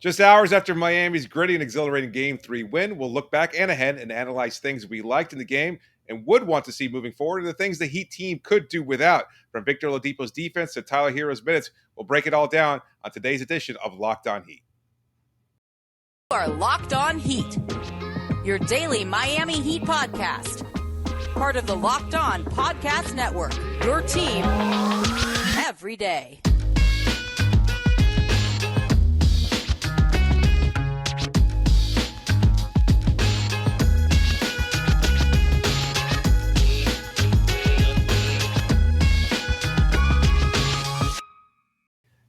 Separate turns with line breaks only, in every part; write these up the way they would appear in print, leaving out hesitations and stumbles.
Just hours after Miami's gritty and exhilarating Game 3 win, we'll look back and ahead and analyze things we liked in the game and would want to see moving forward, and the things the Heat team could do without. From Victor Oladipo's defense to Tyler Herro's minutes, we'll break it all down on today's edition of Locked On Heat.
You are Locked On Heat, your daily Miami Heat podcast. Part of the Locked On Podcast Network, your team every day.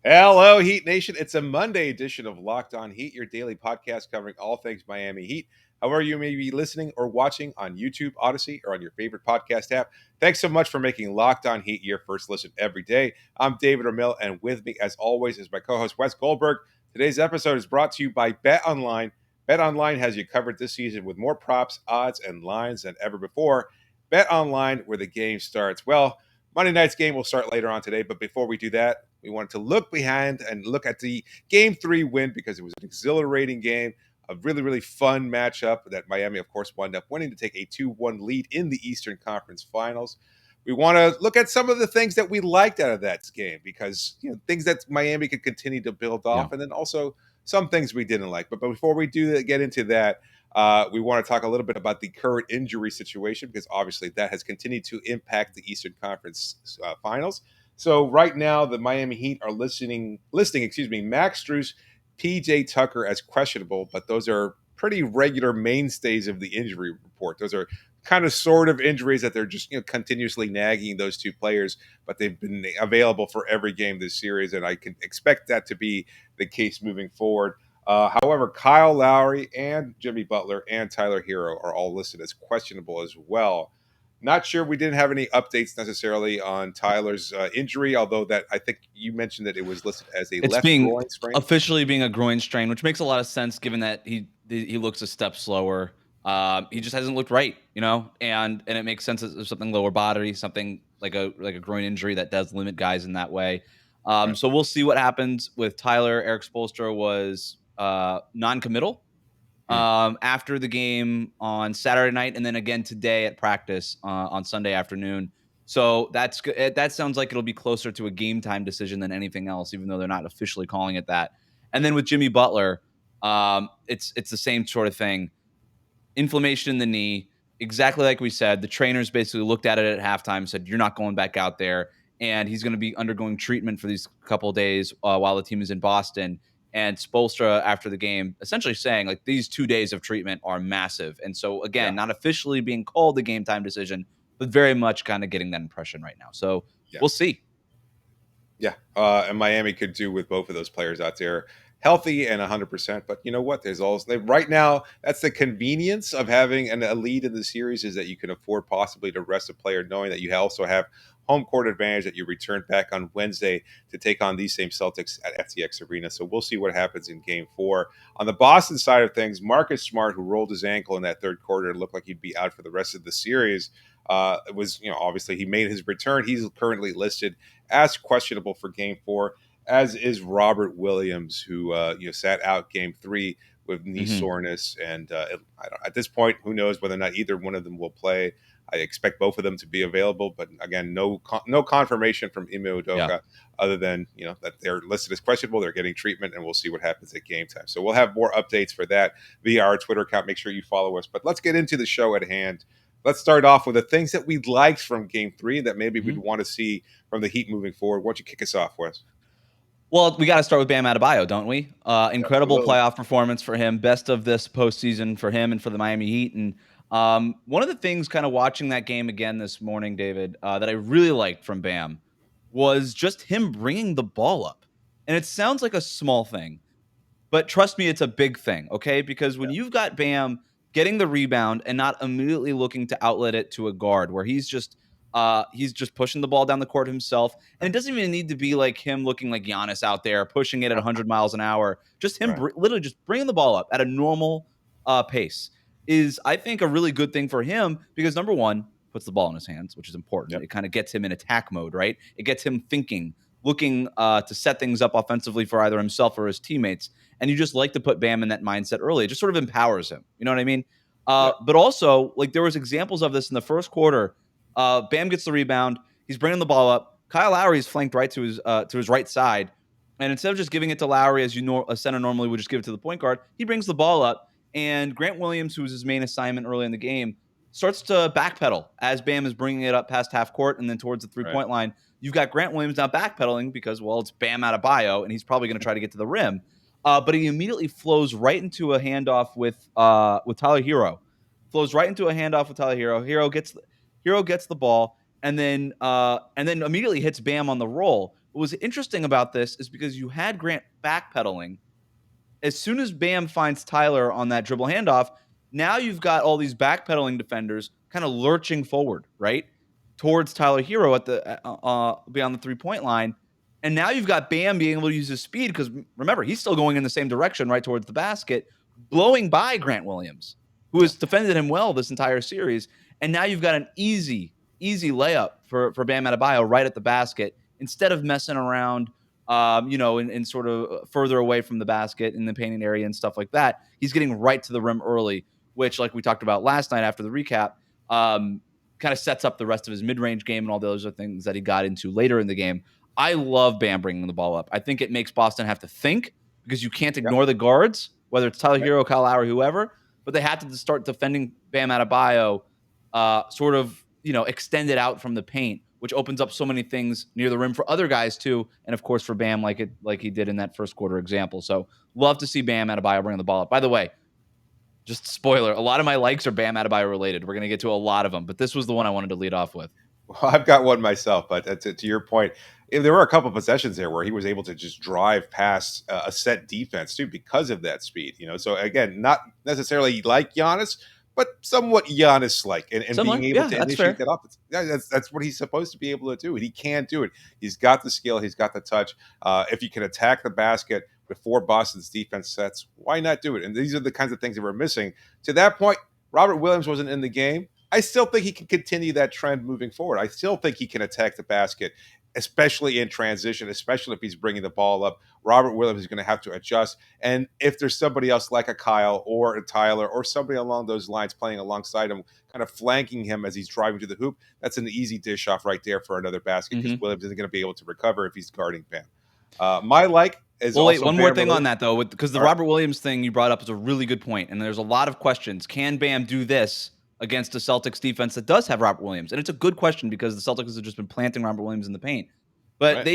Hello, Heat Nation. It's a Monday edition of Locked On Heat, your daily podcast covering all things Miami Heat. However, you may be listening or watching on YouTube, Odyssey, or on your favorite podcast app. Thanks so much for making Locked On Heat your first listen every day. I'm David Ramil, and with me, as always, is my co-host Wes Goldberg. Today's episode is brought to you by BetOnline. BetOnline has you covered this season with more props, odds, and lines than ever before. BetOnline, where the game starts. Well, Monday night's game will start later on today, but before we do that, we wanted to look behind and look at the Game 3 win because it was an exhilarating game, a really, really fun matchup that Miami, of course, wound up winning to take a 2-1 lead in the Eastern Conference Finals. We want to look at some of the things that we liked out of that game because, things that Miami could continue to build off, and then also some things we didn't like. But before we get into that, we want to talk a little bit about the current injury situation because obviously that has continued to impact the Eastern Conference Finals. So right now, the Miami Heat are listing Max Strus, PJ Tucker as questionable, but those are pretty regular mainstays of the injury report. Those are kind of sort of injuries that they're just continuously nagging those two players, but they've been available for every game this series, and I can expect that to be the case moving forward. However, Kyle Lowry and Jimmy Butler and Tyler Herro are all listed as questionable as well. Not sure we didn't have any updates necessarily on Tyler's injury, although that I think you mentioned that it was listed as a left groin strain.
Officially being a groin strain, which makes a lot of sense given that he looks a step slower. He just hasn't looked right, and it makes sense that there's something lower body, something like a groin injury that does limit guys in that way. So we'll see what happens with Tyler. Eric Spoelstra was non-committal after the game on Saturday night, and then again today at practice on Sunday afternoon. So that sounds like it'll be closer to a game time decision than anything else, even though they're not officially calling it that. And then with Jimmy Butler, it's the same sort of thing. Inflammation in the knee, exactly like we said. The trainers basically looked at it at halftime, said, "You're not going back out there," and he's going to be undergoing treatment for these couple of days while the team is in Boston. And Spoelstra, after the game, essentially saying, like, these 2 days of treatment are massive. And so, again, not officially being called the game time decision, but very much kind of getting that impression right now. So we'll see.
Yeah, and Miami could do with both of those players out there healthy and 100%. But you know what? There's also right now, that's the convenience of having a lead in the series is that you can afford possibly to rest a player knowing that you also have home court advantage that you return back on Wednesday to take on these same Celtics at FTX Arena. So we'll see what happens in Game 4. On the Boston side of things, Marcus Smart, who rolled his ankle in that third quarter, looked like he'd be out for the rest of the series. It was, obviously he made his return. He's currently listed as questionable for Game 4, as is Robert Williams, who sat out Game 3 with knee soreness. And at this point, who knows whether or not either one of them will play. I expect both of them to be available, but again, no confirmation from Ime Udoka other than that they're listed as questionable. They're getting treatment, and we'll see what happens at game time. So we'll have more updates for that via our Twitter account. Make sure you follow us. But let's get into the show at hand. Let's start off with the things that we liked from Game 3 that maybe we'd want to see from the Heat moving forward. Why don't you kick us off, Wes?
Well, we got to start with Bam Adebayo, don't we? Incredible
Absolutely.
Playoff performance for him. Best of this postseason for him and for the Miami Heat. And one of the things kind of watching that game again this morning, David, that I really liked from Bam was just him bringing the ball up. And it sounds like a small thing, but trust me, it's a big thing, okay? Because when you've got Bam getting the rebound and not immediately looking to outlet it to a guard where he's just pushing the ball down the court himself. And it doesn't even need to be like him looking like Giannis out there, pushing it at 100 miles an hour. Just him literally just bringing the ball up at a normal pace is, I think, a really good thing for him because, number one, puts the ball in his hands, which is important. Yep. It kind of gets him in attack mode, right? It gets him thinking, looking to set things up offensively for either himself or his teammates. And you just like to put Bam in that mindset early. It just sort of empowers him. You know what I mean?
Yeah.
But also, like, there was examples of this in the first quarter. Bam gets the rebound. He's bringing the ball up. Kyle Lowry is flanked right to his right side. And instead of just giving it to Lowry as a center normally would just give it to the point guard, he brings the ball up. And Grant Williams, who was his main assignment early in the game, starts to backpedal as Bam is bringing it up past half court and then towards the three-point line. You've got Grant Williams now backpedaling because, well, it's Bam Adebayo, and he's probably going to try to get to the rim. But he immediately flows right into a handoff with Tyler Herro. Flows right into a handoff with Tyler Herro. Herro gets the ball and then immediately hits Bam on the roll. What was interesting about this is because you had Grant backpedaling. As soon as Bam finds Tyler on that dribble handoff, now you've got all these backpedaling defenders kind of lurching forward, right, towards Tyler Herro at the beyond the 3-point line. And now you've got Bam being able to use his speed because, remember, he's still going in the same direction, right towards the basket, blowing by Grant Williams, who has defended him well this entire series. And now you've got an easy layup for Bam Adebayo right at the basket instead of messing around, and sort of further away from the basket in the painting area and stuff like that. He's getting right to the rim early, which, like we talked about last night after the recap, kind of sets up the rest of his mid-range game and all those other things that he got into later in the game. I love Bam bringing the ball up. I think it makes Boston have to think because you can't ignore the guards, whether it's Tyler Herro, Kyle Lowry, whoever, but they have to start defending Bam Adebayo sort of, extended out from the paint, which opens up so many things near the rim for other guys too, and of course for Bam, like he did in that first quarter example. So love to see Bam Adebayo bring the ball up. By the way, just spoiler, a lot of my likes are Bam Adebayo related. We're going to get to a lot of them, but this was the one I wanted to lead off with.
Well, I've got one myself, but to your point, there were a couple of possessions there where he was able to just drive past a set defense too because of that speed. So again, not necessarily like Giannis, but somewhat Giannis-like, and being able to initiate that offense. That's what he's supposed to be able to do, and he can do it. He's got the skill, he's got the touch. If you can attack the basket before Boston's defense sets, why not do it? And these are the kinds of things that we're missing. To that point, Robert Williams wasn't in the game. I still think he can continue that trend moving forward. I still think he can attack the basket, especially in transition, especially if he's bringing the ball up. Robert Williams is going to have to adjust. And if there's somebody else like a Kyle or a Tyler or somebody along those lines playing alongside him, kind of flanking him as he's driving to the hoop, that's an easy dish off right there for another basket because Williams isn't going to be able to recover if he's guarding Bam. My like is
wait, one more thing on that, though, because the Robert Williams thing you brought up is a really good point, and there's a lot of questions. Can Bam do this against a Celtics defense that does have Robert Williams? And it's a good question because the Celtics have just been planting Robert Williams in the paint. But the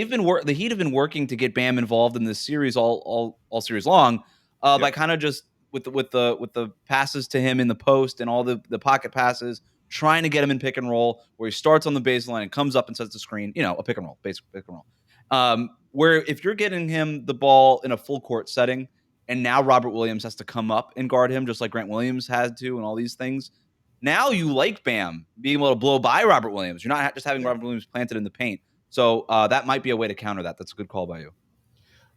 Heat have been working to get Bam involved in this series all series long by kind of just with the passes to him in the post and all the pocket passes, trying to get him in pick and roll where he starts on the baseline and comes up and sets the screen, a pick and roll, basic pick and roll. Where if you're getting him the ball in a full court setting and now Robert Williams has to come up and guard him just like Grant Williams had to and all these things, now you like Bam being able to blow by Robert Williams. You're not just having Robert Williams planted in the paint. So that might be a way to counter that. That's a good call by you.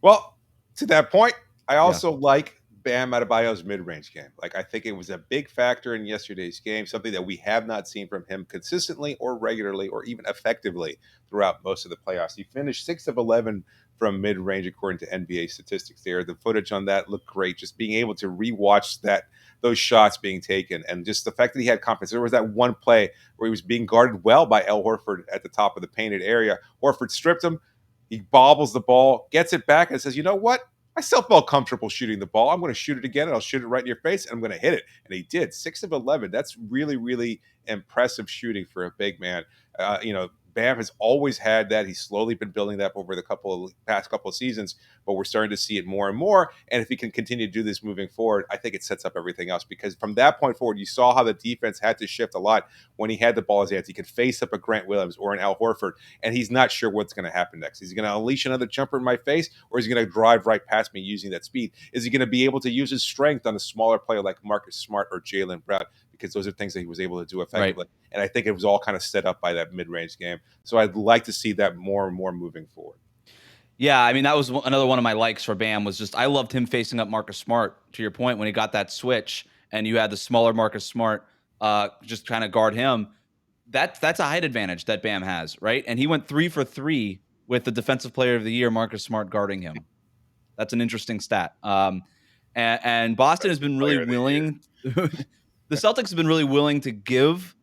Well, to that point, I also like Bam Adebayo's mid-range game. Like, I think it was a big factor in yesterday's game, something that we have not seen from him consistently or regularly or even effectively throughout most of the playoffs. He finished 6 of 11 from mid-range according to NBA statistics there. The footage on that looked great. Just being able to rewatch those shots being taken and just the fact that he had confidence. There was that one play where he was being guarded well by Al Horford at the top of the painted area. Horford stripped him. He bobbles the ball, gets it back, and says, you know what? I still felt comfortable shooting the ball. I'm going to shoot it again, and I'll shoot it right in your face, and I'm going to hit it. And he did. 6 of 11. That's really, really impressive shooting for a big man. Bam has always had that. He's slowly been building that up over the past couple of seasons, but we're starting to see it more and more. And if he can continue to do this moving forward, I think it sets up everything else because from that point forward, you saw how the defense had to shift a lot when he had the ball in his hands. He could face up a Grant Williams or an Al Horford, and he's not sure what's going to happen next. Is he going to unleash another jumper in my face, or is he going to drive right past me using that speed? Is he going to be able to use his strength on a smaller player like Marcus Smart or Jaylen Brown? Because those are things that he was able to do effectively. Right. And I think it was all kind of set up by that mid-range game. So I'd like to see that more and more moving forward.
Yeah, I mean, that was another one of my likes for Bam was just I loved him facing up Marcus Smart, to your point, when he got that switch and you had the smaller Marcus Smart just trying to guard him. That's a height advantage that Bam has, right? And he went 3 for 3 with the Defensive Player of the Year, Marcus Smart, guarding him. That's an interesting stat. And Boston has been really willing. The Celtics have been really willing to give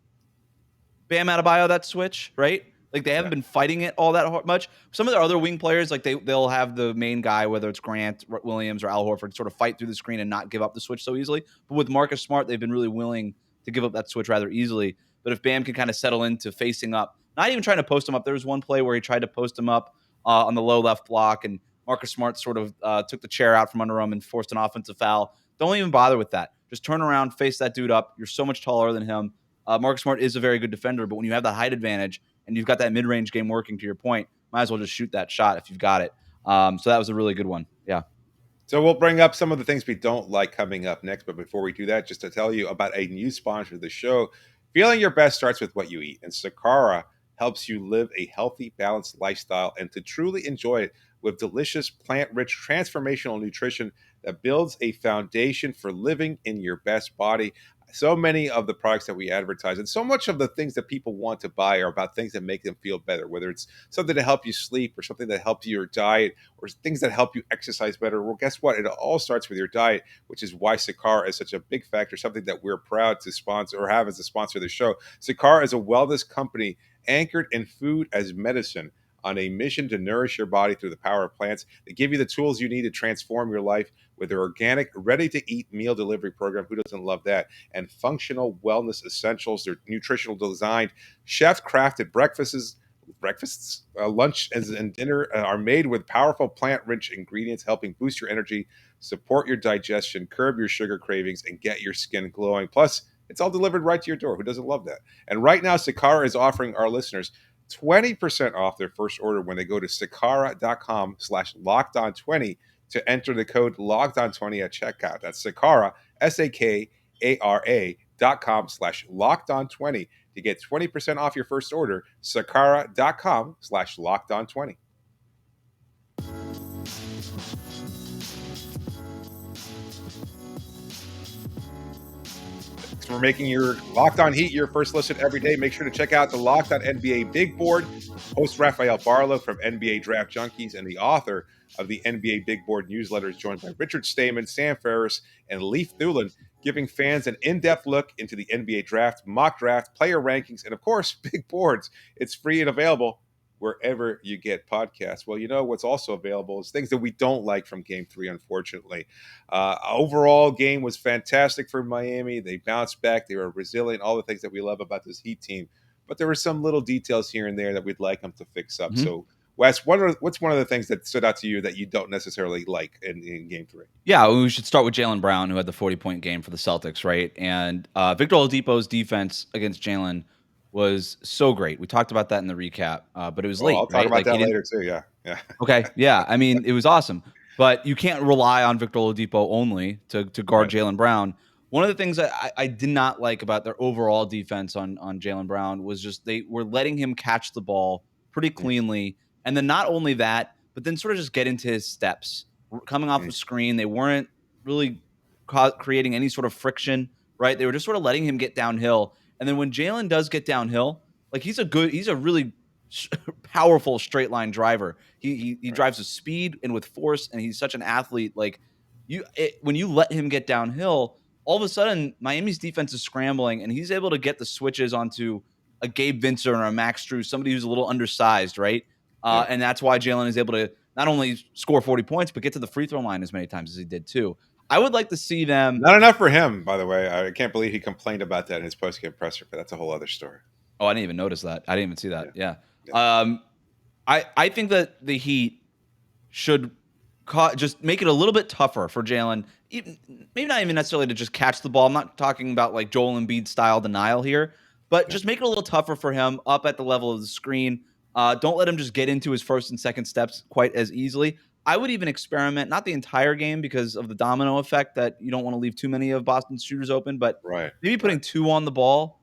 Bam Adebayo that switch, right? Like they haven't been fighting it all that much. Some of their other wing players, like they'll have the main guy, whether it's Grant Williams or Al Horford, sort of fight through the screen and not give up the switch so easily. But with Marcus Smart, they've been really willing to give up that switch rather easily. But if Bam can kind of settle into facing up, not even trying to post him up. There was one play where he tried to post him up on the low left block, and Marcus Smart sort of took the chair out from under him and forced an offensive foul. Don't even bother with that. Just turn around, face that dude up. You're so much taller than him. Marcus Smart is a very good defender, but when you have that height advantage and you've got that mid-range game working, to your point, might as well just shoot that shot if you've got it. So that was a really good one. Yeah.
So we'll bring up some of the things we don't like coming up next. But before we do that, just to tell you about a new sponsor of the show. Feeling your best starts with what you eat. And Sakara helps you live a healthy, balanced lifestyle and to truly enjoy it with delicious, plant-rich, transformational nutrition that builds a foundation for living in your best body. So many of the products that we advertise and so much of the things that people want to buy are about things that make them feel better, whether it's something to help you sleep or something that helps your diet or things that help you exercise better. Well, guess what? It all starts with your diet, which is why Sakara is such a big factor, something that we're proud to sponsor or have as a sponsor of the show. Sakara is a wellness company anchored in food as medicine, on a mission to nourish your body through the power of plants. They give you the tools you need to transform your life with their organic, ready-to-eat meal delivery program. Who doesn't love that? And functional wellness essentials. They're nutritional designed, chef-crafted breakfasts, lunch, and dinner are made with powerful plant-rich ingredients, helping boost your energy, support your digestion, curb your sugar cravings, and get your skin glowing. Plus, it's all delivered right to your door. Who doesn't love that? And right now, Sakara is offering our listeners 20% off their first order when they go to sakara.com/lockedon20 to enter the code lockedon20 at checkout. That's Sakara, SAKARA.com/lockedon20 to get 20% off your first order. Sakara.com/lockedon20. For making your Locked On Heat your first listen every day. Make sure to check out the Locked On NBA Big Board. Host Rafael Barlow from NBA Draft Junkies and the author of the NBA Big Board newsletter is joined by Richard Stayman, Sam Ferris, and Leif Thulin, giving fans an in-depth look into the NBA draft, mock draft, player rankings, and of course, big boards. It's free and available wherever you get podcasts. Well, you know what's also available is things that we don't like from Game 3, unfortunately. Overall, game was fantastic for Miami. They bounced back. They were resilient, all the things that we love about this Heat team. But there were some little details here and there that we'd like them to fix up.
Mm-hmm.
So, Wes, what's one of the things that stood out to you that you don't necessarily like in Game 3?
Yeah, we should start with Jaylen Brown, who had the 40-point game for the Celtics, right? And Victor Oladipo's defense against Jaylen was so great. We talked about that in the recap, but it was late.
I'll talk about that later too. Yeah.
Okay. Yeah. I mean, it was awesome, but you can't rely on Victor Oladipo only to guard Jaylen Brown. One of the things that I did not like about their overall defense on Jaylen Brown was just they were letting him catch the ball pretty cleanly, and then not only that, but then sort of just get into his steps coming off the screen. They weren't really creating any sort of friction, right? They were just sort of letting him get downhill. And then when Jaylen does get downhill, like he's a really powerful straight line driver. He drives with speed and with force, and he's such an athlete. Like when you let him get downhill, all of a sudden Miami's defense is scrambling, and he's able to get the switches onto a Gabe Vincent or a Max Strus, somebody who's a little undersized, right? And that's why Jaylen is able to not only score 40 points, but get to the free throw line as many times as he did too. I would like to see them.
Not enough for him, by the way. I can't believe he complained about that in his post-game presser, but that's a whole other story.
Oh, I didn't even notice that. I didn't even see that. Yeah. I think that the Heat should just make it a little bit tougher for Jaylen. Maybe not even necessarily to just catch the ball. I'm not talking about like Joel Embiid style denial here, but just make it a little tougher for him up at the level of the screen. Don't let him just get into his first and second steps quite as easily. I would even experiment, not the entire game because of the domino effect that you don't want to leave too many of Boston's shooters open, but maybe putting two on the ball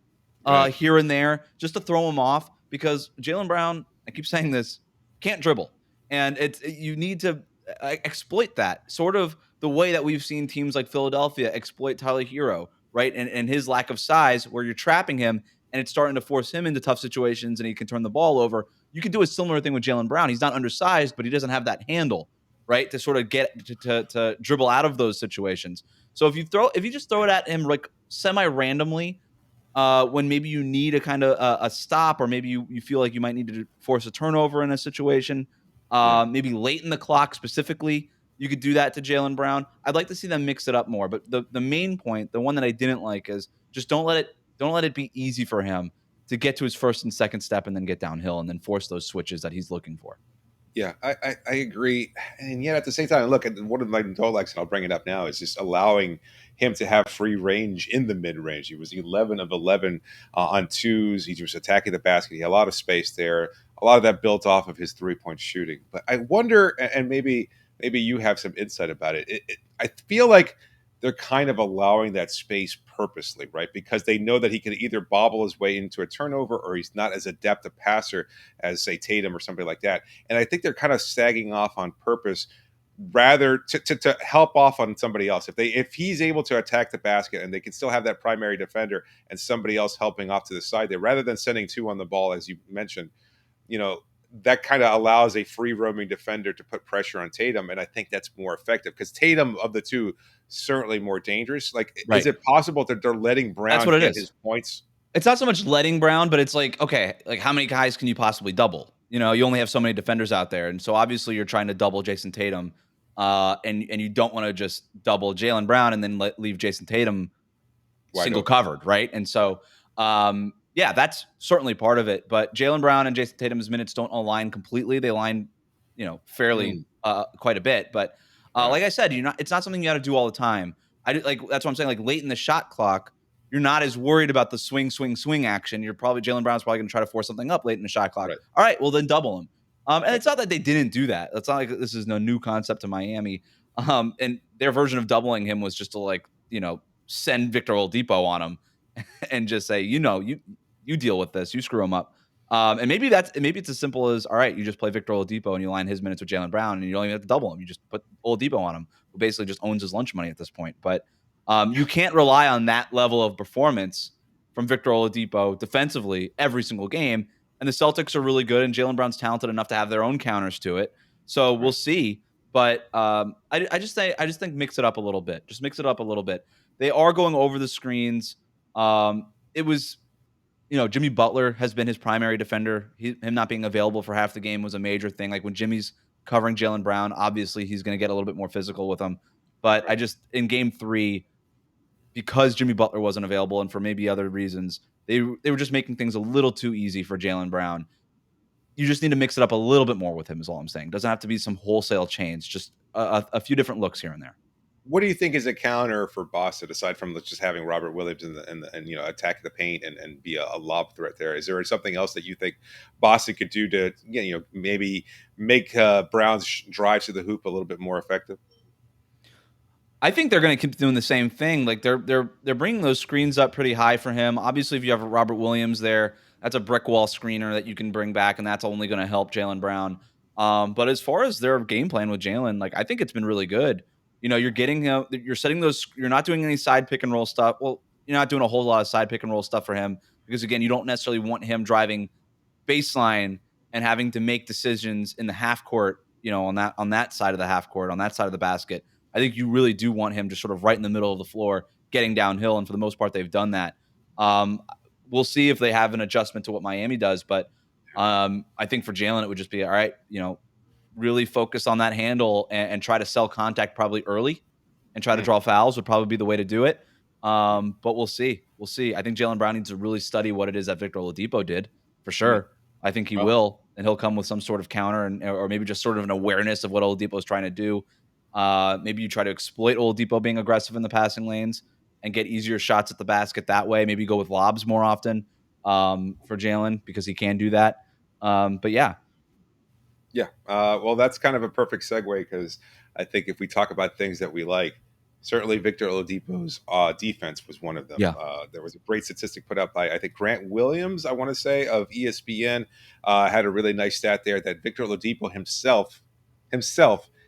here and there just to throw him off, because Jaylen Brown, I keep saying this, can't dribble. And you need to exploit that, sort of the way that we've seen teams like Philadelphia exploit Tyler Herro, right? And his lack of size, where you're trapping him and it's starting to force him into tough situations and he can turn the ball over. You can do a similar thing with Jaylen Brown. He's not undersized, but he doesn't have that handle, right? To sort of get to dribble out of those situations. So if you just throw it at him like semi-randomly, when maybe you need a kind of a stop, or maybe you feel like you might need to force a turnover in a situation,
Yeah.
maybe late in the clock specifically, you could do that to Jaylen Brown. I'd like to see them mix it up more. But the main point, the one that I didn't like, is just don't let it be easy for him to get to his first and second step and then get downhill and then force those switches that he's looking for.
Yeah, I agree. And yet at the same time, look, at one of my Tolex, and I'll bring it up now, is just allowing him to have free range in the mid range. He was 11 of 11 on twos. He was attacking the basket. He had a lot of space there. A lot of that built off of his 3-point shooting. But I wonder, and maybe you have some insight about it. I feel like they're kind of allowing that space purposely, right? Because they know that he can either bobble his way into a turnover, or he's not as adept a passer as, say, Tatum or somebody like that. And I think they're kind of sagging off on purpose, rather to help off on somebody else. If he's able to attack the basket and they can still have that primary defender and somebody else helping off to the side there, rather than sending two on the ball, as you mentioned, that kind of allows a free roaming defender to put pressure on Tatum. And I think that's more effective, because Tatum, of the two, certainly more dangerous. Like,
Right.
Is it possible that they're letting Brown
That's what it
get
is.
his points?
It's not so much letting Brown, but it's like, okay, like how many guys can you possibly double? You only have so many defenders out there. And so obviously you're trying to double Jayson Tatum, and you don't want to just double Jaylen Brown and then leave Jayson Tatum
Wide
single
open.
covered, right? And so, yeah, that's certainly part of it. But Jaylen Brown and Jayson Tatum's minutes don't align completely. They align, fairly quite a bit. But like I said, it's not something you got to do all the time. That's what I'm saying. Like late in the shot clock, you're not as worried about the swing action. Jaylen Brown's probably going to try to force something up late in the shot clock.
Right.
All right, well then double him. And it's not that they didn't do that. It's not like this is no new concept to Miami. And their version of doubling him was just to send Victor Oladipo on him and just say, you deal with this, you screw him up. And maybe it's as simple as, all right, you just play Victor Oladipo and you line his minutes with Jaylen Brown, and you don't even have to double him. You just put Oladipo on him, who basically just owns his lunch money at this point. But you can't rely on that level of performance from Victor Oladipo defensively every single game. And the Celtics are really good, and Jaylen Brown's talented enough to have their own counters to it. So we'll see. But I just think mix it up a little bit. Just mix it up a little bit. They are going over the screens. It was, Jimmy Butler has been his primary defender. Him not being available for half the game was a major thing. Like when Jimmy's covering Jaylen Brown, obviously he's going to get a little bit more physical with him. But in game 3, because Jimmy Butler wasn't available and for maybe other reasons, they were just making things a little too easy for Jaylen Brown. You just need to mix it up a little bit more with him, is all I'm saying. Doesn't have to be some wholesale change, just a few different looks here and there.
What do you think is a counter for Boston, aside from just having Robert Williams and attack the paint and be a lob threat there? Is there something else that you think Boston could do to maybe make Brown's drives to the hoop a little bit more effective?
I think they're going to keep doing the same thing. Like they're bringing those screens up pretty high for him. Obviously, if you have Robert Williams there, that's a brick wall screener that you can bring back, and that's only going to help Jaylen Brown. But as far as their game plan with Jaylen, I think it's been really good. You're setting those. You're not doing any side pick and roll stuff. Well, you're not doing a whole lot of side pick and roll stuff for him because, again, you don't necessarily want him driving baseline and having to make decisions in the half court. On that side of the half court, on that side of the basket. I think you really do want him just sort of right in the middle of the floor, getting downhill, and for the most part, they've done that. We'll see if they have an adjustment to what Miami does, but I think for Jaylen, it would just be, all right, really focus on that handle and try to sell contact probably early and try to draw fouls would probably be the way to do it. But we'll see. We'll see. I think Jaylen Brown needs to really study what it is that Victor Oladipo did, for sure. I think he will, and he'll come with some sort of counter or maybe just sort of an awareness of what Oladipo is trying to do. Maybe you try to exploit Oladipo being aggressive in the passing lanes and get easier shots at the basket that way. Maybe go with lobs more often for Jaylen because he can do that. But yeah.
Yeah. Well, that's kind of a perfect segue, because I think if we talk about things that we like, certainly Victor Oladipo's defense was one of them.
Yeah.
There was a great statistic put up by, I think, Grant Williams, I want to say, of ESPN, had a really nice stat there that Victor Oladipo himself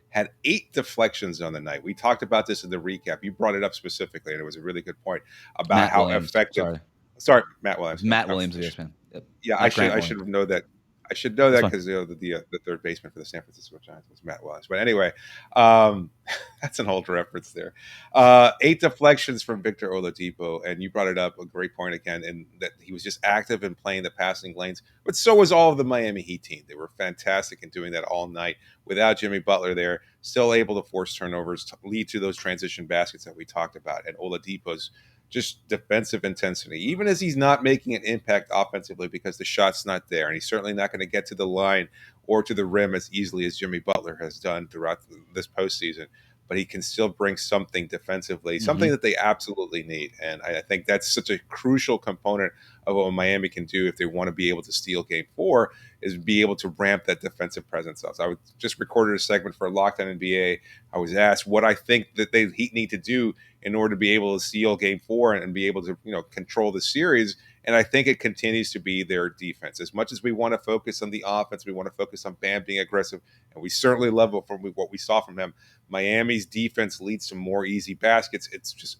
had 8 deflections on the night. We talked about this in the recap. You brought it up specifically, and it was a really good point about
Matt
how
Williams.
effective. Sorry, Matt Williams.
Matt Williams, ESPN. Yep.
Yeah, I should know that. I should know
That's
that
fine.
because the third baseman for the San Francisco Giants was Matt Wise. But anyway, that's an old reference there. 8 deflections from Victor Oladipo, and you brought it up, a great point again, and that he was just active in playing the passing lanes. But so was all of the Miami Heat team. They were fantastic in doing that all night without Jimmy Butler there, still able to force turnovers, to lead to those transition baskets that we talked about, and Oladipo's just defensive intensity, even as he's not making an impact offensively because the shot's not there. And he's certainly not going to get to the line or to the rim as easily as Jimmy Butler has done throughout this postseason. But he can still bring something defensively, something that they absolutely need. And I think that's such a crucial component of what Miami can do if they want to be able to steal game 4, is be able to ramp that defensive presence up. So I just recorded a segment for Locked On NBA. I was asked what I think that they Heat need to do in order to be able to steal game 4 and be able to, control the series. And I think it continues to be their defense. As much as we want to focus on the offense, we want to focus on Bam being aggressive, and we certainly love it from what we saw from him. Miami's defense leads to more easy baskets. It's just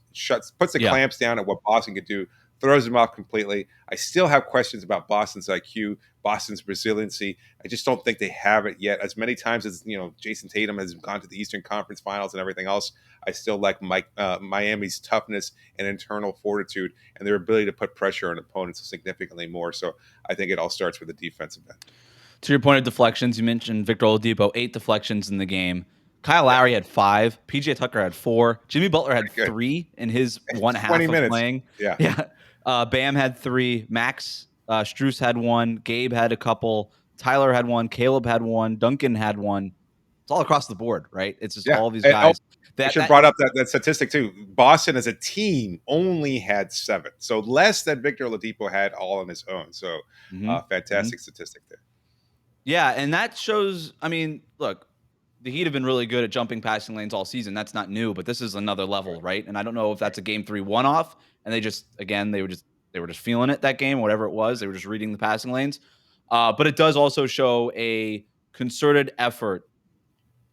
puts the clamps down at what Boston could do, throws them off completely. I still have questions about Boston's IQ, Boston's resiliency. I just don't think they have it yet. As many times as Jayson Tatum has gone to the Eastern Conference Finals and everything else, I still like Miami's toughness and internal fortitude and their ability to put pressure on opponents significantly more. So I think it all starts with the defensive end.
To your point of deflections, you mentioned Victor Oladipo, 8 deflections in the game. Kyle Lowry had 5. PJ Tucker had 4. Jimmy Butler had 3 in his one half
20
of
minutes.
playing.
Yeah.
Bam had 3. Max Strus had 1. Gabe had a couple. Tyler had 1. Caleb had 1. Duncan had 1. It's all across the board, right? It's just all of these guys.
I should have brought up that statistic too. Boston as a team only had 7. So less than Victor Oladipo had all on his own. So fantastic statistic there.
Yeah, and that shows, look, the Heat have been really good at jumping passing lanes all season. That's not new, but this is another level, right? And I don't know if that's a game 3 one-off, and they were just feeling it that game, whatever it was. They were just reading the passing lanes. But it does also show a concerted effort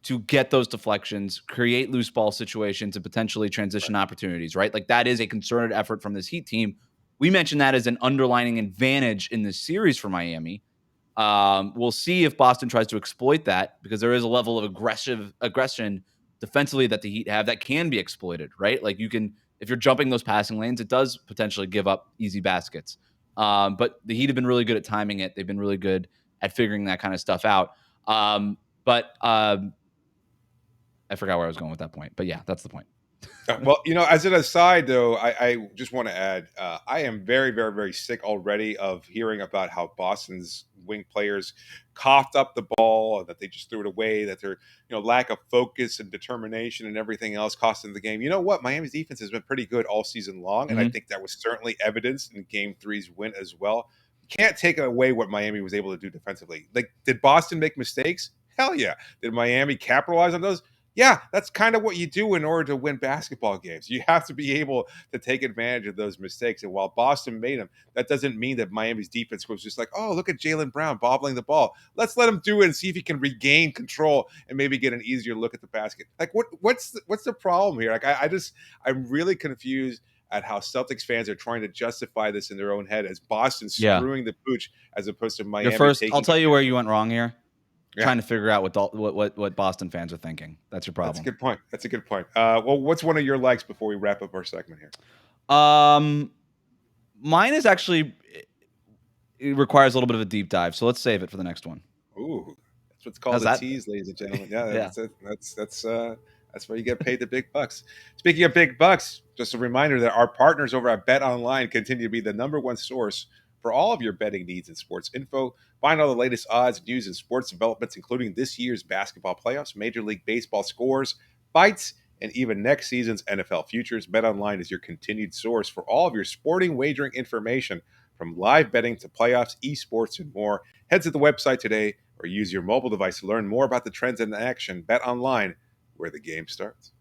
to get those deflections, create loose ball situations, and potentially transition opportunities, right? Like that is a concerted effort from this Heat team. We mentioned that as an underlining advantage in this series for Miami. We'll see if Boston tries to exploit that, because there is a level of aggression defensively that the Heat have that can be exploited, right? Like if you're jumping those passing lanes, it does potentially give up easy baskets. But the Heat have been really good at timing it. They've been really good at figuring that kind of stuff out. But I forgot where I was going with that point. But yeah, that's the point.
Well, as an aside, though, I just want to add, I am very, very, very sick already of hearing about how Boston's wing players coughed up the ball, and that they just threw it away, that their lack of focus and determination and everything else cost them the game. You know what? Miami's defense has been pretty good all season long, and I think that was certainly evidenced in Game 3's win as well. You can't take away what Miami was able to do defensively. Like, did Boston make mistakes? Hell yeah. Did Miami capitalize on those? Yeah, that's kind of what you do in order to win basketball games. You have to be able to take advantage of those mistakes. And while Boston made them, that doesn't mean that Miami's defense was just like, oh, look at Jaylen Brown bobbling the ball. Let's let him do it and see if he can regain control and maybe get an easier look at the basket. Like, what's the problem here? Like, I'm really confused at how Celtics fans are trying to justify this in their own head as Boston screwing the pooch as opposed to Miami.
I'll tell you where you went wrong here. Trying to figure out what Boston fans are thinking. That's your problem.
That's a good point. Well, what's one of your likes before we wrap up our segment here?
Mine is actually, it requires a little bit of a deep dive, so let's save it for the next one.
Ooh, that's what's called a tease, ladies and gentlemen. Yeah, that's where you get paid the big bucks. Speaking of big bucks, just a reminder that our partners over at BetOnline continue to be the #1 source for all of your betting needs and sports info. Find all the latest odds, news, and sports developments, including this year's basketball playoffs, Major League Baseball scores, fights, and even next season's NFL futures. BetOnline is your continued source for all of your sporting wagering information, from live betting to playoffs, esports, and more. Head to the website today or use your mobile device to learn more about the trends in action. BetOnline, where the game starts.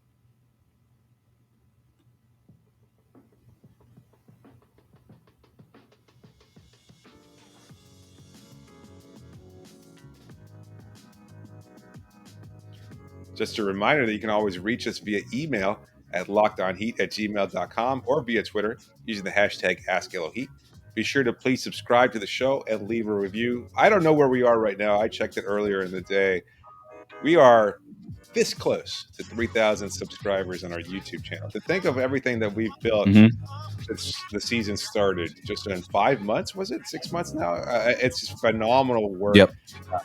Just a reminder that you can always reach us via email at lockedonheat@gmail.com or via Twitter using the hashtag AskLOHeat. Be sure to please subscribe to the show and leave a review. I don't know where we are right now. I checked it earlier in the day. We are this close to 3,000 subscribers on our YouTube channel. To think of everything that we've built
Mhm.
since the season started, just in 5 months, was it 6 months now? It's just phenomenal work.
Yep.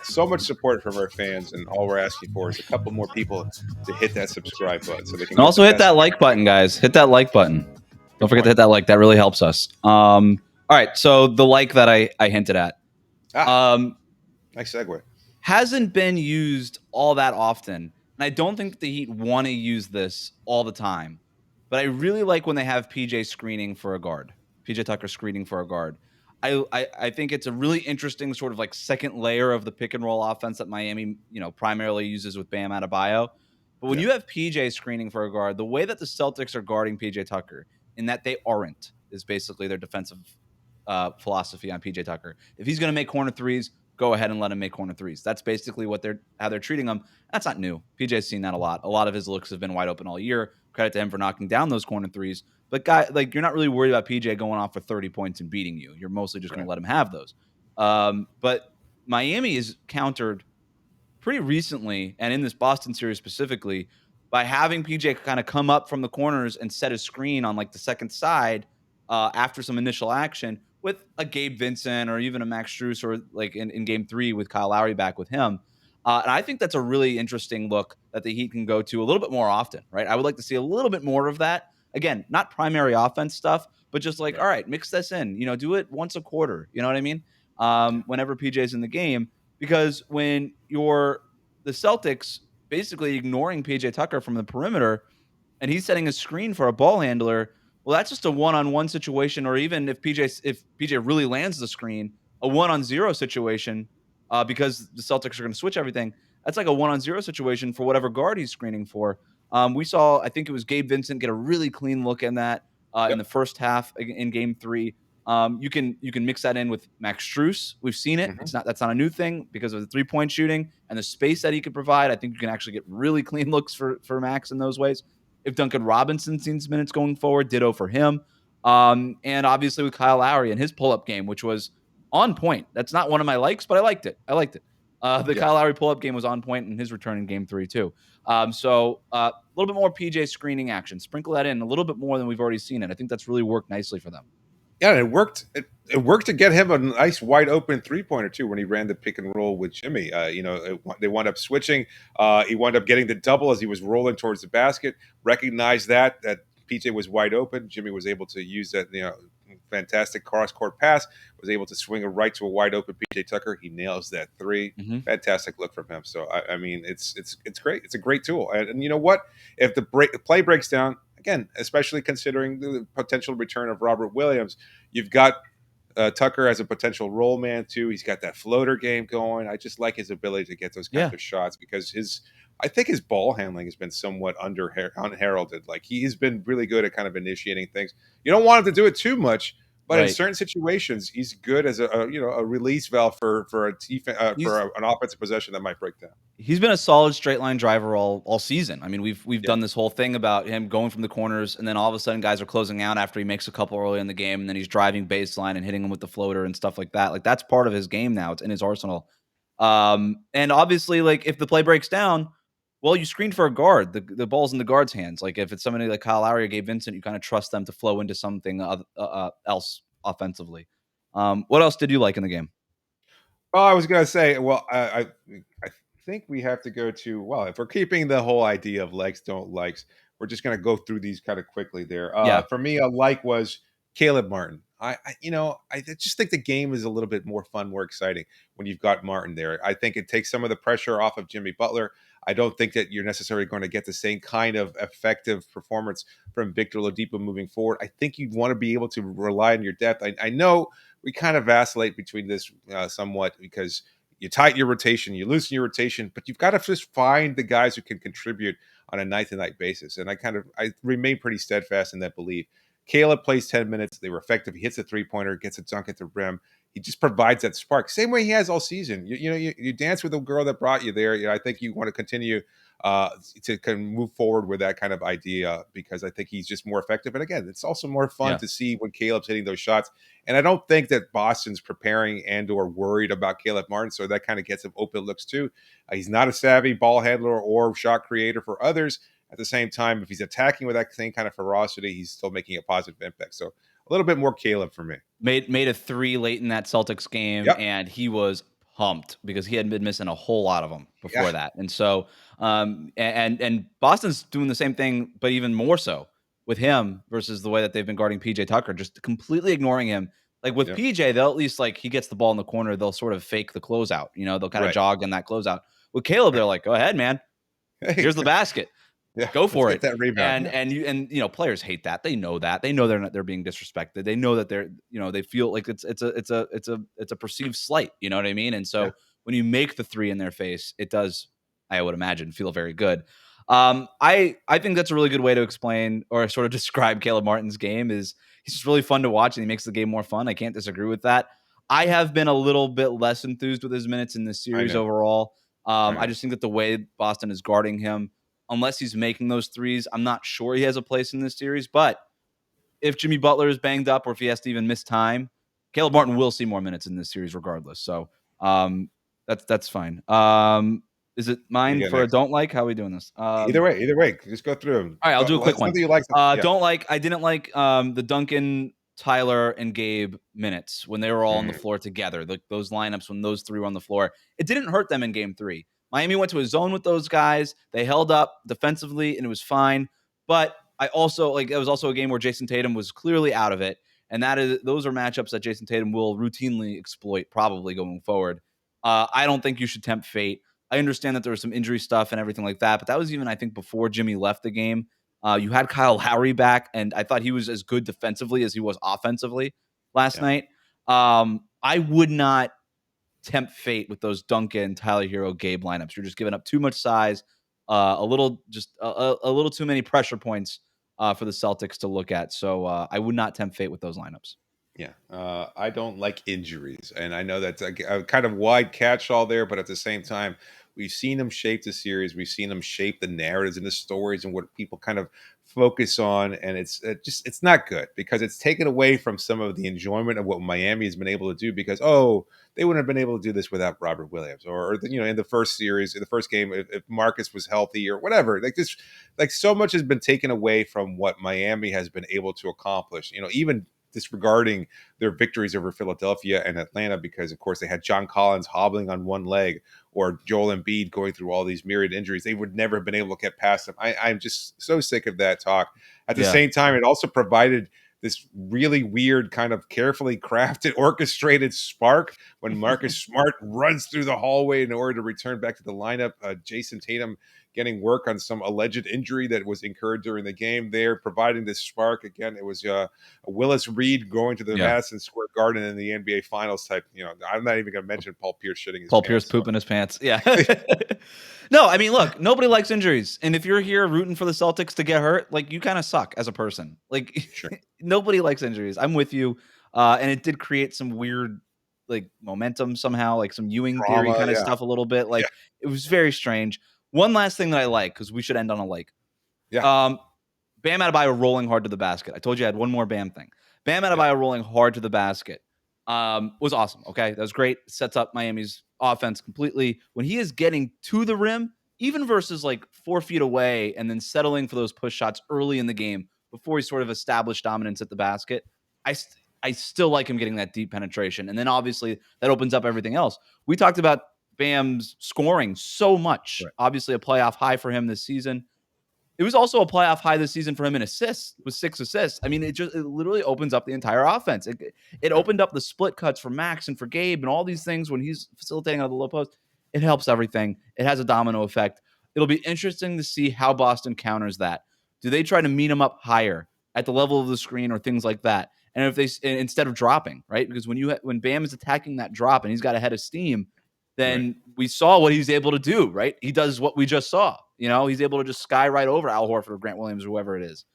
So much support from our fans, and all we're asking for is a couple more people to hit that subscribe button so they can
And
get the
also hit
best.
that like button, guys. Hit that like button. Don't
Good
forget to
point.
hit that like. That really helps us. All right. So the like that I hinted at
Nice segue.
hasn't been used all that often. And I don't think the Heat want to use this all the time. But I really like when they have PJ screening for a guard. PJ Tucker screening for a guard. I think it's a really interesting sort of like second layer of the pick and roll offense that Miami, primarily uses with Bam Adebayo. But when
Yeah.
you have PJ screening for a guard, the way that the Celtics are guarding PJ Tucker, in that they aren't, is basically their defensive philosophy on PJ Tucker. If he's going to make corner threes, go ahead and let him make corner threes. That's basically how they're treating him. That's not new. PJ's seen that a lot. A lot of his looks have been wide open all year. Credit to him for knocking down those corner threes. But you're not really worried about PJ going off for 30 points and beating you. You're mostly just going to let him have those. But Miami is countered pretty recently, and in this Boston series specifically, by having PJ kind of come up from the corners and set a screen on like the second side after some initial action with a Gabe Vincent or even a Max Strus, or like in game 3 with Kyle Lowry back with him. And I think that's a really interesting look that the Heat can go to a little bit more often, right? I would like to see a little bit more of that. Again, not primary offense stuff, but just like, all right, mix this in, do it once a quarter. You know what I mean? Whenever PJ's in the game, because when you're the Celtics basically ignoring PJ Tucker from the perimeter and he's setting a screen for a ball handler, well, that's just a one-on-one situation, or even if PJ really lands the screen, a one-on-zero situation, because the Celtics are going to switch everything. That's like a one-on-zero situation for whatever guard he's screening for. We saw, I think it was Gabe Vincent get a really clean look in that in the first half in Game 3. You can mix that in with Max Strus. We've seen it. That's not a new thing because of the 3-point shooting and the space that he could provide. I think you can actually get really clean looks for Max in those ways. If Duncan Robinson sees minutes going forward, ditto for him. And obviously with Kyle Lowry and his pull-up game, which was on point. That's not one of my likes, but I liked it. Kyle Lowry pull-up game was on point, and his return in Game 3 too. So a little bit more PJ screening action. Sprinkle that in a little bit more than we've already seen it. I think that's really worked nicely for them.
Yeah, and it worked. It worked to get him a nice wide open 3-pointer too when he ran the pick and roll with Jimmy. They wound up switching. He wound up getting the double as he was rolling towards the basket. Recognized that PJ was wide open. Jimmy was able to use that fantastic cross court pass. Was able to swing it right to a wide open PJ Tucker. He nails that 3. Fantastic look from him. So I mean, it's great. It's a great tool. And you know what? If the play breaks down. Again, especially considering the potential return of Robert Williams, you've got Tucker as a potential roll man too. He's got that floater game going. I just like his ability to get those kinds of shots because I think his ball handling has been somewhat unheralded. Like he has been really good at kind of initiating things. You don't want him to do it too much, but in certain situations, he's good as a release valve for an offensive possession that might break down.
He's been a solid straight line driver all season. I mean, we've done this whole thing about him going from the corners, and then all of a sudden guys are closing out after he makes a couple early in the game, and then he's driving baseline and hitting them with the floater and stuff like that. Like that's part of his game now. It's in his arsenal. And obviously, like if the play breaks down, well, you screen for a guard. The ball's in the guard's hands. Like if it's somebody like Kyle Lowry or Gabe Vincent, you kind of trust them to flow into something else offensively. What else did you like in the game?
Oh, I was going to say, well, I think we have to go to, well, if we're keeping the whole idea of likes, don't likes, we're just going to go through these kind of quickly there. For me, a like was Caleb Martin. I just think the game is a little bit more fun, more exciting when you've got Martin there. I think it takes some of the pressure off of Jimmy Butler. I don't think that you're necessarily going to get the same kind of effective performance from Victor Oladipo moving forward. I think you want to be able to rely on your depth. I know we kind of vacillate between this somewhat because you tighten your rotation, you loosen your rotation, but you've got to just find the guys who can contribute on a night-to-night basis. And I remain pretty steadfast in that belief. Caleb plays 10 minutes. They were effective. He hits a three-pointer, gets a dunk at the rim. He just provides that spark. Same way he has all season. You dance with the girl that brought you there. I think you want to continue to kind of move forward with that kind of idea, because I think he's just more effective. And again, it's also more fun to see when Caleb's hitting those shots. And I don't think that Boston's preparing and or worried about Caleb Martin, so that kind of gets him open looks too. He's not a savvy ball handler or shot creator for others. At the same time, if he's attacking with that same kind of ferocity, he's still making a positive impact. So a little bit more Caleb for me.
Made a 3 late in that Celtics game,
Yep.
and he was pumped because he hadn't been missing a whole lot of them before that. And so, and Boston's doing the same thing, but even more so with him versus the way that they've been guarding PJ Tucker, just completely ignoring him. Like with PJ, they'll at least he gets the ball in the corner, they'll sort of fake the closeout. They'll kind of jog in that closeout. With Caleb, they're like, go ahead, man. Here's the basket. Go for it.
That rebound.
And players hate that. They know that. They know they're being disrespected. They know that they feel like it's a perceived slight. You know what I mean? And so when you make the 3 in their face, it does, I would imagine, feel very good. I think that's a really good way to explain or sort of describe Caleb Martin's game. Is he's just really fun to watch and he makes the game more fun. I can't disagree with that. I have been a little bit less enthused with his minutes in this series overall. I just think that the way Boston is guarding him, unless he's making those threes, I'm not sure he has a place in this series. But if Jimmy Butler is banged up or if he has to even miss time, Caleb Martin will see more minutes in this series regardless. So that's fine. Is it mine for a don't like? How are we doing this?
Either way, just go through them.
All right, I'll do a quick one.
You like
Don't like. I didn't like the Duncan, Tyler, and Gabe minutes when they were all on the floor together. Those lineups when those 3 were on the floor, it didn't hurt them in Game 3. Miami went to a zone with those guys. They held up defensively, and it was fine. But I also it was also a game where Jayson Tatum was clearly out of it, and those are matchups that Jayson Tatum will routinely exploit, probably going forward. I don't think you should tempt fate. I understand that there was some injury stuff and everything like that, but that was even, I think, before Jimmy left the game. You had Kyle Lowry back, and I thought he was as good defensively as he was offensively last night. I would not tempt fate with those Duncan, Tyler Herro, Gabe lineups. You're just giving up too much size, a little too many pressure points for the Celtics to look at. So I would not tempt fate with those lineups.
Yeah, I don't like injuries, and I know that's a kind of wide catch-all there, but at the same time, we've seen them shape the series. We've seen them shape the narratives and the stories and what people kind of focus on, and it's not good because it's taken away from some of the enjoyment of what Miami has been able to do. Because they wouldn't have been able to do this without Robert Williams, or in the first series, in the first game, if Marcus was healthy or whatever. So much has been taken away from what Miami has been able to accomplish. Even disregarding their victories over Philadelphia and Atlanta, because of course they had John Collins hobbling on one leg or Joel Embiid going through all these myriad injuries. They would never have been able to get past them. I'm just so sick of that talk. At the same time, it also provided this really weird kind of carefully crafted, orchestrated spark when Marcus Smart runs through the hallway in order to return back to the lineup. Jayson Tatum getting work on some alleged injury that was incurred during the game there, providing this spark. Again, it was Willis Reed going to the Madison Square Garden in the NBA Finals type. I'm not even going to mention Paul Pierce shitting his pants.
Paul Pierce pooping his pants. Yeah. No, I mean, look, nobody likes injuries. And if you're here rooting for the Celtics to get hurt, you kind of suck as a person.
Sure.
Nobody likes injuries. I'm with you. And it did create some weird momentum somehow, some Ewing theory kind of stuff a little bit. It was very strange. One last thing that I like, because we should end on a like.
Yeah.
Bam Adebayo rolling hard to the basket. I told you I had one more Bam thing. Bam Adebayo rolling hard to the basket was awesome. Okay, that was great. Sets up Miami's offense completely. When he is getting to the rim, even versus 4 feet away, and then settling for those push shots early in the game before he sort of established dominance at the basket, I still like him getting that deep penetration. And then obviously that opens up everything else. We talked about Bam's scoring so much. Right. Obviously a playoff high for him this season. It was also a playoff high this season for him in assists with 6 assists. I mean, it literally opens up the entire offense. It opened up the split cuts for Max and for Gabe and all these things when he's facilitating out of the low post. It helps everything. It has a domino effect. It'll be interesting to see how Boston counters that. Do they try to meet him up higher at the level of the screen or things like that? And if they, instead of dropping, right? Because when Bam is attacking that drop and he's got a head of steam, then we saw what he's able to do, right? He does what we just saw. He's able to just sky right over Al Horford or Grant Williams or whoever it is.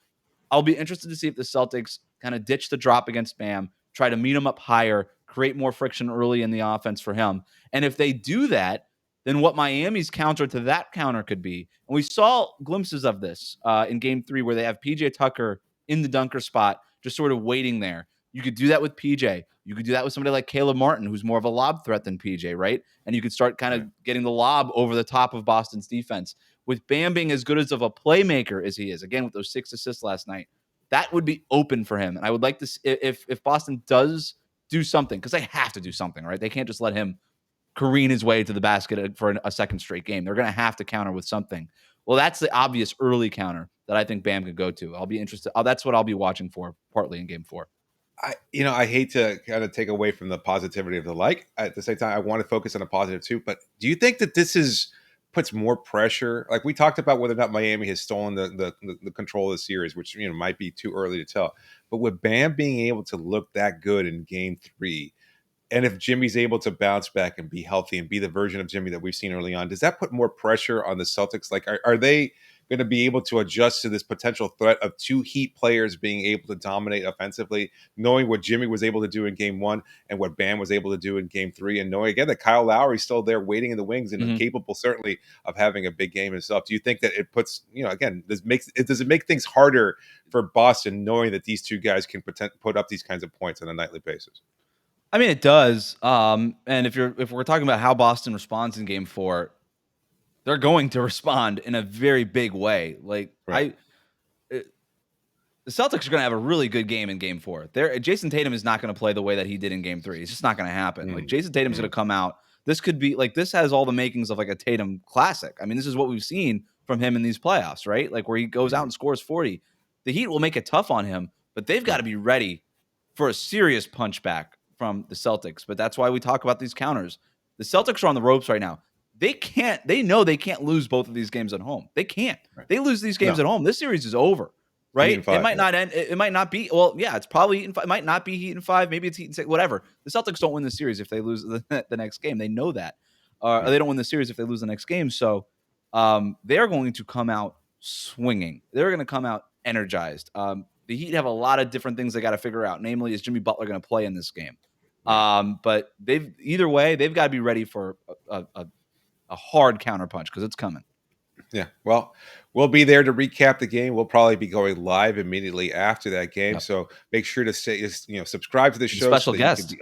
I'll be interested to see if the Celtics kind of ditch the drop against Bam, try to meet him up higher, create more friction early in the offense for him. And if they do that, then what Miami's counter to that counter could be. And we saw glimpses of this in game 3 where they have PJ Tucker in the dunker spot, just sort of waiting there. You could do that with PJ. You could do that with somebody like Caleb Martin, who's more of a lob threat than PJ, right? And you could start kind of getting the lob over the top of Boston's defense. With Bam being as good as of a playmaker as he is, again, with those 6 assists last night, that would be open for him. And I would like to see if Boston does do something, because they have to do something, right? They can't just let him careen his way to the basket for a second straight game. They're going to have to counter with something. Well, that's the obvious early counter that I think Bam could go to. I'll be interested. That's what I'll be watching for partly in game 4.
I hate to kind of take away from the positivity of the like. At the same time, I want to focus on a positive too. But do you think that this puts more pressure? Like we talked about whether or not Miami has stolen the control of the series, which might be too early to tell. But with Bam being able to look that good in game 3, and if Jimmy's able to bounce back and be healthy and be the version of Jimmy that we've seen early on, does that put more pressure on the Celtics? Like, are they going to be able to adjust to this potential threat of 2 Heat players being able to dominate offensively, knowing what Jimmy was able to do in game 1 and what Bam was able to do in game 3, and knowing again that Kyle Lowry's still there waiting in the wings and capable certainly of having a big game himself? Do you think that it puts, again, does it make things harder for Boston knowing that these 2 guys can put up these kinds of points on a nightly basis?
I mean, it does. And if we're talking about how Boston responds in game 4, they're going to respond in a very big way. Like the Celtics are going to have a really good game in game 4. Jayson Tatum is not going to play the way that he did in game 3. It's just not going to happen. Like Jayson Tatum's going to come out. This could be like, this has all the makings of like a Tatum classic. I mean, this is what we've seen from him in these playoffs, right? Like where he goes out and scores 40. The Heat will make it tough on him, but they've got to be ready for a serious punchback from the Celtics. But that's why we talk about these counters. The Celtics are on the ropes right now. They know they can't lose both of these games at home. They can't. Right. They lose these games at home, this series is over, right? It might not end. It might not be. Well, yeah, it's probably Heat in 5. It might not be Heat in 5. Maybe it's Heat in 6. Whatever. The Celtics don't win the series if they lose the next game. They know that. They don't win the series if they lose the next game. So they're going to come out swinging. They're going to come out energized. The Heat have a lot of different things they got to figure out. Namely, is Jimmy Butler going to play in this game? But either way, they've got to be ready for a hard counterpunch because it's coming.
Yeah, well, we'll be there to recap the game. We'll probably be going live immediately after that game. Yep. So make sure to subscribe to the show.
Special guest.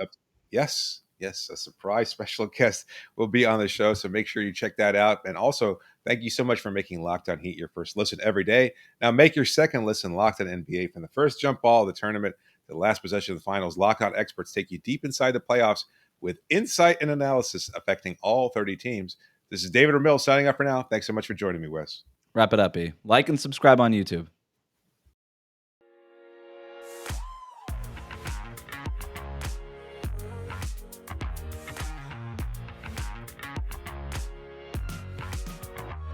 Yes, a surprise special guest will be on the show. So make sure you check that out. And also, thank you so much for making Locked On Heat your first listen every day. Now make your second listen Locked On NBA. From the first jump ball of the tournament to the last possession of the finals, Locked On experts take you deep inside the playoffs with insight and analysis affecting all 30 teams. This is David Ramil signing up for now. Thanks so much for joining me, Wes.
Wrap it up, E. Like and subscribe on YouTube.